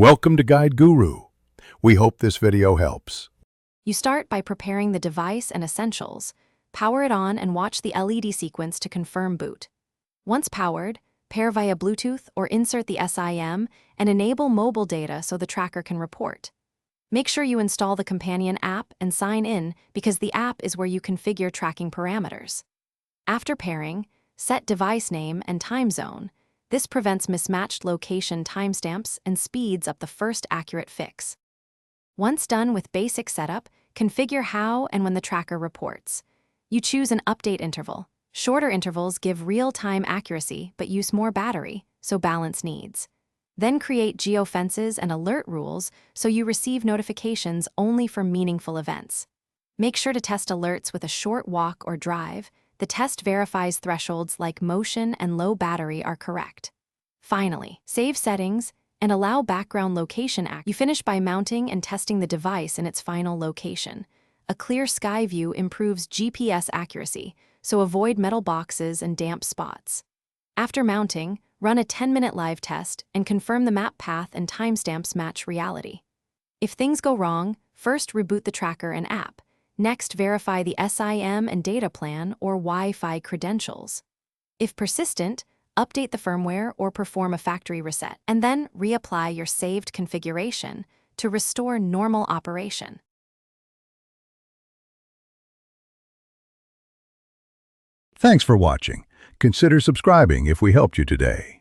Welcome to Guide Guru. We hope this video helps. You start by preparing the device and essentials. Power it on and watch the LED sequence to confirm boot. Once powered, pair via Bluetooth or insert the SIM and enable mobile data so the tracker can report. Make sure you install the companion app and sign in because the app is where you configure tracking parameters. After pairing, set device name and time zone. This prevents mismatched location timestamps and speeds up the first accurate fix. Once done with basic setup, configure how and when the tracker reports. You choose an update interval. Shorter intervals give real-time accuracy but use more battery, so balance needs. Then create geofences and alert rules so you receive notifications only for meaningful events. Make sure to test alerts with a short walk or drive. The test verifies thresholds like motion and low battery are correct. Finally, save settings and allow background location access. You finish by mounting and testing the device in its final location. A clear sky view improves GPS accuracy, so avoid metal boxes and damp spots. After mounting, run a 10-minute live test and confirm the map path and timestamps match reality. If things go wrong, first reboot the tracker and app. Next, verify the SIM and data plan or Wi-Fi credentials. If persistent, update the firmware or perform a factory reset, and then reapply your saved configuration to restore normal operation. Thanks for watching. Consider subscribing if we helped you today.